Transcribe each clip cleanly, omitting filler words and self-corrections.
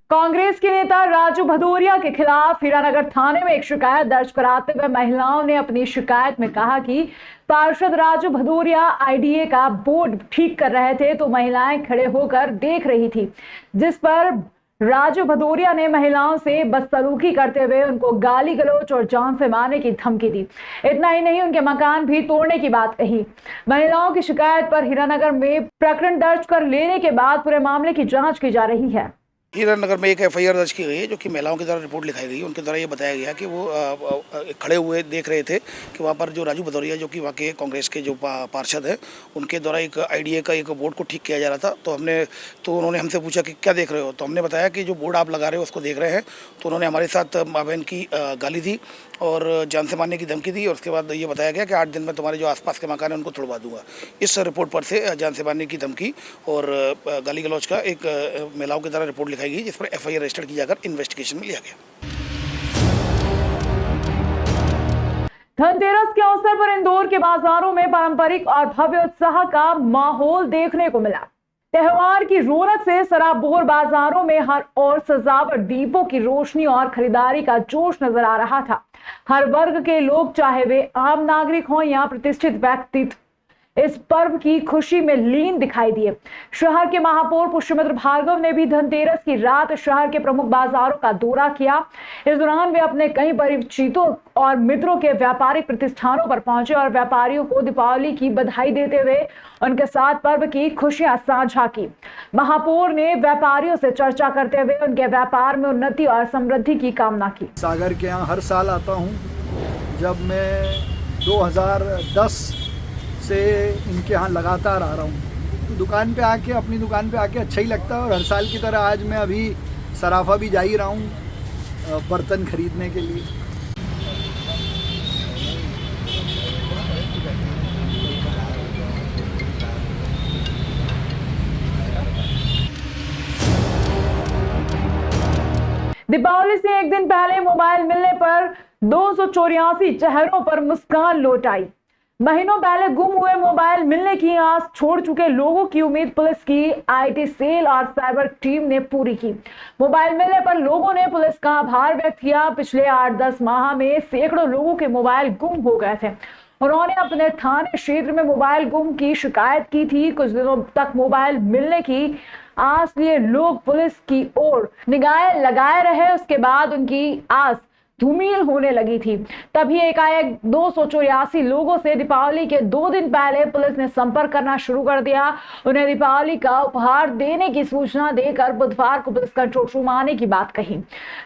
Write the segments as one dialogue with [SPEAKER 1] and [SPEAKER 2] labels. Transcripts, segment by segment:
[SPEAKER 1] कांग्रेस के नेता राजू भदौरिया के खिलाफ हीरानगर थाने में एक शिकायत दर्ज कराते हुए महिलाओं ने अपनी शिकायत में कहा कि पार्षद राजू भदौरिया आईडीए का बोर्ड ठीक कर रहे थे तो महिलाएं खड़े होकर देख रही थी, जिस पर राजू भदौरिया ने महिलाओं से बदसलूकी करते हुए उनको गाली गलौज और जान से मारने की धमकी दी। इतना ही नहीं, उनके मकान भी तोड़ने की बात कही। महिलाओं की शिकायत पर हीरानगर में प्रकरण दर्ज कर लेने के बाद पूरे मामले की जांच की जा रही है।
[SPEAKER 2] हीरानगर में एक एफआईआर दर्ज की गई है, जो कि महिलाओं की द्वारा रिपोर्ट लिखाई गई है। उनके द्वारा ये बताया गया कि वो खड़े हुए देख रहे थे कि वहाँ पर जो राजू भदौरिया, जो कि वहाँ के कांग्रेस के जो पार्षद हैं, उनके द्वारा एक आईडीए का एक बोर्ड को ठीक किया जा रहा था। तो उन्होंने हमसे पूछा कि क्या देख रहे हो, तो हमने बताया कि जो बोर्ड आप लगा रहे हो उसको देख रहे हैं। तो उन्होंने हमारे साथ माँ बहन की गाली दी और जान से मारने की धमकी दी, और उसके बाद ये बताया गया कि 8 दिन में तुम्हारे जो आसपास के मकान है उनको तोड़वा दूंगा। इस रिपोर्ट पर से जान से मारने की धमकी और गाली गलौज का एक महिलाओं की द्वारा रिपोर्ट लिखाई गई, जिस पर एफआईआर रजिस्टर की जाकर इन्वेस्टिगेशन में लिया गया।
[SPEAKER 1] धनतेरस के अवसर पर इंदौर के बाजारों में पारंपरिक और भव्य उत्साह का माहौल देखने को मिला। त्योहार की रौनक से सराबोर बाजारों में हर ओर सजावट, दीपों की रोशनी और खरीदारी का जोश नजर आ रहा था। हर वर्ग के लोग, चाहे वे आम नागरिक हों या प्रतिष्ठित व्यक्तित्व, इस पर्व की खुशी में लीन दिखाई दिए। शहर के महापौर पुष्यमित्र भार्गव ने भी धनतेरस की रात शहर के प्रमुख बाजारों का दौरा किया। इस दौरान वे अपने कई परिचितों और मित्रों के व्यापारिक प्रतिष्ठानों पर पहुंचे और व्यापारियों को दीपावली की बधाई देते हुए उनके साथ पर्व की खुशियां साझा की। महापौर ने व्यापारियों से चर्चा करते हुए उनके व्यापार में उन्नति और समृद्धि की कामना की।
[SPEAKER 3] सागर के यहाँ हर साल आता हूँ। जब मैं 2010 से इनके यहाँ लगातार आ रहा हूँ, तो दुकान पे आके, अपनी दुकान पे आके अच्छा ही लगता है। और हर साल की तरह आज मैं अभी सराफा भी जा ही रहा हूँ बर्तन खरीदने के लिए।
[SPEAKER 1] दीपावली से एक दिन पहले मोबाइल मिलने पर 284 चेहरों पर मुस्कान लौट आई। महीनों पहले गुम हुए मोबाइल मिलने की आस छोड़ चुके लोगों की उम्मीद पुलिस की आईटी सेल और साइबर टीम ने पूरी की। मोबाइल मिलने पर लोगों ने पुलिस का आभार व्यक्त किया। पिछले 8-10 माह में सैकड़ों लोगों के मोबाइल गुम हो गए थे। उन्होंने अपने थाने क्षेत्र में मोबाइल गुम की शिकायत की थी। कुछ दिनों तक मोबाइल मिलने की आस लिए लोग पुलिस की ओर निगाहें लगाए रहे। उसके बाद उनकी आस धूमिल होने लगी थी। तभी एकाएक 284 लोगों से दीपावली के 2 दिन पहले पुलिस ने संपर्क करना शुरू कर दिया। उन्हें दीपावली का उपहार देने की सूचना देकर बुधवार को पुलिस कंट्रोल रूम आने की बात कही।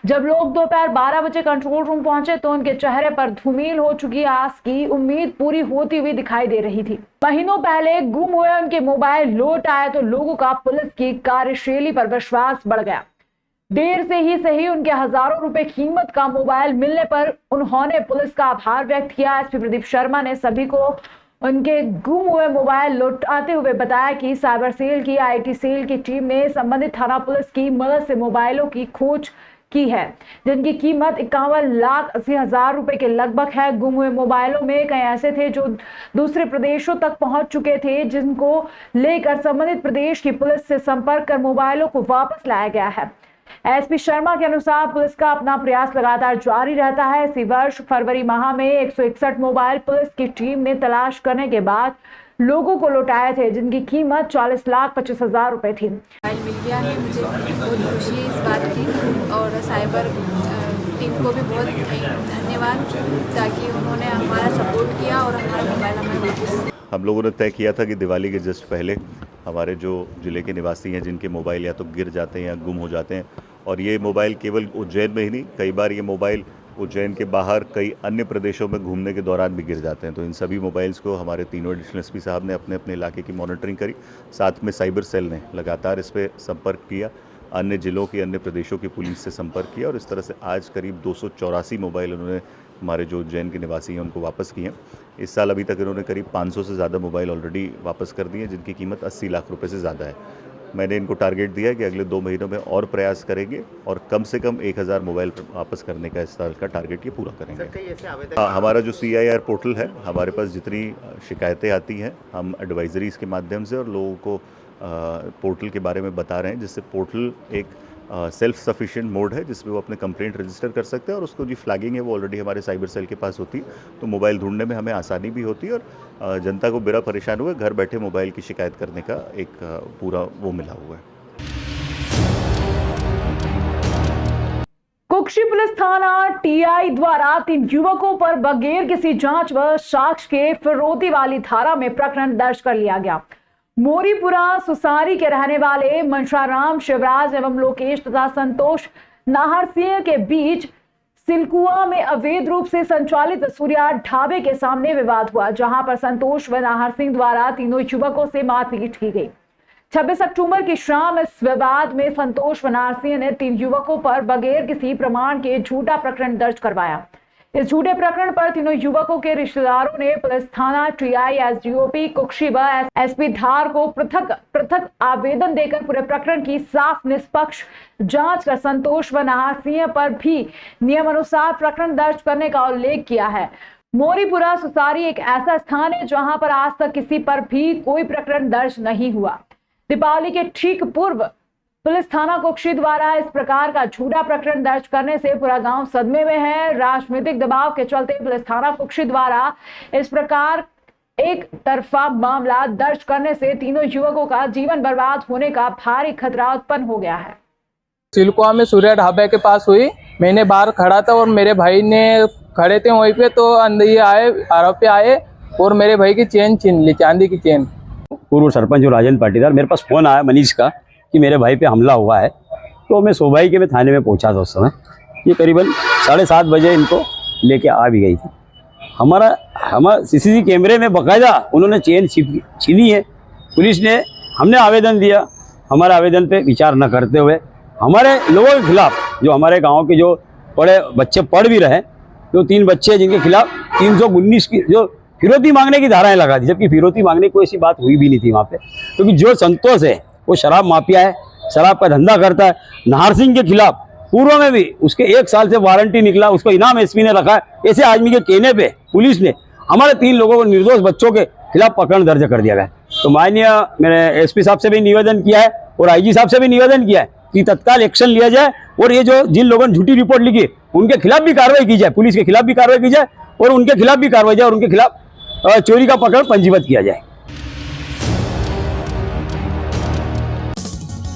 [SPEAKER 1] जब लोग दोपहर 12 बजे कंट्रोल रूम पहुंचे तो उनके चेहरे पर धूमिल हो चुकी आस की उम्मीद पूरी होती हुई दिखाई दे रही थी। महीनों पहले गुम हुए उनके मोबाइल लौट आए तो लोगों का पुलिस की कार्यशैली पर विश्वास बढ़ गया। देर से ही सही, उनके हजारों रुपए कीमत का मोबाइल मिलने पर उन्होंने पुलिस का आभार व्यक्त किया। एसपी प्रदीप शर्मा ने सभी को उनके गुम हुए मोबाइल लौटाते हुए बताया कि साइबर सेल की आईटी सेल की टीम ने संबंधित थाना पुलिस की मदद से मोबाइलों की खोज की है, जिनकी कीमत 51,80,000 रुपए के लगभग है। गुम हुए मोबाइलों में कई ऐसे थे जो दूसरे प्रदेशों तक पहुंच चुके थे, जिनको लेकर संबंधित प्रदेश की पुलिस से संपर्क कर मोबाइलों को वापस लाया गया है। एसपी शर्मा के अनुसार पुलिस का अपना प्रयास लगातार जारी रहता है। इसी वर्ष फरवरी माह में 161 मोबाइल पुलिस की टीम ने तलाश करने के बाद लोगों को लौटाए थे, जिनकी कीमत 40,25,000 रुपए थी।
[SPEAKER 4] मोबाइल मिल गया है, मुझे बहुत खुशी है इस बात की और साइबर टीम को भी बहुत धन्यवाद, ताकि उन्होंने हमारा सपोर्ट किया और हमारा मोबाइल हमें वापस।
[SPEAKER 5] हम लोगों ने तय किया था कि दिवाली के जस्ट पहले हमारे जो ज़िले के निवासी हैं, जिनके मोबाइल या तो गिर जाते हैं या गुम हो जाते हैं, और ये मोबाइल केवल उज्जैन में ही नहीं, कई बार ये मोबाइल उज्जैन के बाहर कई अन्य प्रदेशों में घूमने के दौरान भी गिर जाते हैं। तो इन सभी मोबाइल्स को हमारे तीनों एडिशनल एसपी साहब ने अपने अपने इलाके की मॉनिटरिंग करी। साथ में साइबर सेल ने लगातार इस पर संपर्क किया, अन्य जिलों की, अन्य प्रदेशों की पुलिस से संपर्क किया, और इस तरह से आज करीब 284 मोबाइल उन्होंने हमारे जो उज्जैन के निवासी हैं उनको वापस किए हैं। इस साल अभी तक इन्होंने करीब 500 से ज़्यादा मोबाइल ऑलरेडी वापस कर दिए, जिनकी कीमत 80 लाख रुपए से ज़्यादा है। मैंने इनको टारगेट दिया है कि अगले 2 महीनों में और प्रयास करेंगे और कम से कम 1000 मोबाइल वापस करने का इस साल का टारगेट ये पूरा करेंगे। हमारा जो CIR पोर्टल है, हमारे पास जितनी शिकायतें आती हैं हम एडवाइजरीज़ के माध्यम से और लोगों को पोर्टल के बारे में बता रहे हैं, जिससे पोर्टल एक सेल्फ सफिशिएंट मोड है जिसमें वो अपने कंप्लेंट रजिस्टर कर सकते हैं और उसको जो फ्लैगिंग है वो ऑलरेडी हमारे साइबर सेल के पास होती है, तो मोबाइल ढूंढने में हमें आसानी भी होती है और जनता को बिना परेशान हुए घर बैठे मोबाइल की शिकायत करने का एक पूरा वो मिला हुआ है।
[SPEAKER 1] कुक्षी पुलिस थाना टीआई द्वारा 3 युवकों पर बगैर किसी जांच व साक्ष्य के फिरौती वाली धारा में प्रकरण दर्ज कर लिया गया। मोरीपुरा सुसारी के रहने वाले मनशाराम, शिवराज एवं लोकेश तथा संतोष नाहर सिंह के बीच सिलकुआ में अवैध रूप से संचालित सूर्या ढाबे के सामने विवाद हुआ, जहां पर संतोष व नाहर सिंह द्वारा तीनों युवकों से मारपीट की गई। 26 अक्टूबर की शाम इस विवाद में संतोष व नाहर सिंह ने 3 युवकों पर बगैर किसी प्रमाण के झूठा प्रकरण दर्ज करवाया। इस झूठे प्रकरण पर तीनों युवकों के रिश्तेदारों ने पुलिस थाना टीआई, एसडीओपी कुक्षी व एसपी धार को पृथक आवेदन देकर पूरे प्रकरण की साफ निष्पक्ष जांच कर संतोष व नाहर सिंह पर भी नियमानुसार प्रकरण दर्ज करने का उल्लेख किया है। मोरीपुरा सुसारी एक ऐसा स्थान है जहां पर आज तक किसी पर भी कोई प्रकरण दर्ज नहीं हुआ। दीपावली के ठीक पूर्व पुलिस थाना कुक्षी द्वारा इस प्रकार का झूठा प्रकरण दर्ज करने से पूरा गांव सदमे में है। राजनीतिक दबाव के चलते पुलिस थाना कुक्षी द्वारा इस प्रकार एक तरफा मामला दर्ज करने से तीनों युवकों का जीवन बर्बाद होने का भारी खतरा उत्पन्न हो गया है।
[SPEAKER 6] सिलकुआ में सूर्या ढाबे के पास हुई। मैंने बाहर खड़ा था और मेरे भाई ने खड़े थे वहीं पे, तो अंदर ये आए, आरोपी आए और मेरे भाई की चेन छीन ली, चांदी की चेन।
[SPEAKER 7] पूर्व सरपंच राजेंद्र पाटीदार, मेरे पास फ़ोन आया मनीष का कि मेरे भाई पे हमला हुआ है, तो मैं सोभाई के में थाने में पहुंचा था उस समय। ये करीबन 7:30 बजे इनको लेके आ भी गई थी। हमारा सीसीटीवी कैमरे में बाकायदा उन्होंने चेन छीनी है। पुलिस ने, हमने आवेदन दिया, हमारे आवेदन पे विचार न करते हुए हमारे लोगों के खिलाफ, जो हमारे गाँव के जो बड़े बच्चे पढ़ भी रहे, जो 3 बच्चे जिनके खिलाफ 319 की जो फिरौती मांगने की धाराएं लगा दी, जबकि फिरौती मांगने की कोई ऐसी बात हुई भी नहीं थी वहाँ पे, क्योंकि जो संतोष है वो शराब माफिया है, शराब का धंधा करता है। नाहर सिंह के खिलाफ पूर्व में भी उसके 1 साल से वारंटी निकला, उसको इनाम एसपी ने रखा है। ऐसे आदमी के कहने पे पुलिस ने हमारे 3 लोगों को, निर्दोष बच्चों के खिलाफ प्रकरण दर्ज कर दिया गया। तो माननीय मैंने एसपी साहब से भी निवेदन किया है और आईजी साहब से भी निवेदन किया है कि तत्काल एक्शन लिया जाए और ये जो जिन लोगों ने झूठी रिपोर्ट लिखी उनके खिलाफ भी कार्रवाई की जाए, पुलिस के खिलाफ भी कार्रवाई की जाए और उनके खिलाफ भी कार्रवाई जाए और उनके खिलाफ चोरी का प्रकरण पंजीबद्ध किया जाए।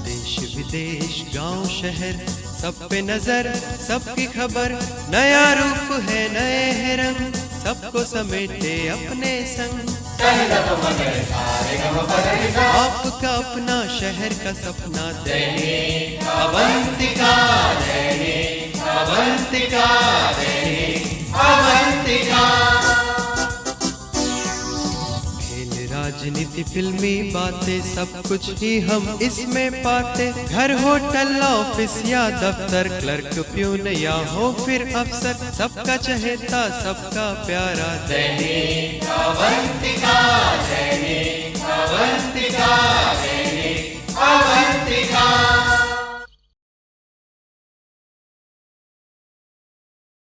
[SPEAKER 8] देश विदेश गांव शहर सब पे नजर, सबकी खबर, नया रूप है नए है रंग, सबको समेटे अपने संग। आपका अपना शहर का सपना दैनिक अवंतिका, दैनिक अवंतिका, दैनिक अवंतिका। राजनीति, फिल्मी बातें, सब कुछ ही हम इसमें पाते। घर, होटल, ऑफिस या दफ्तर, क्लर्क, प्यून या हो फिर अफसर, सबका चहेता सबका प्यारा दैनिक अवंतिका।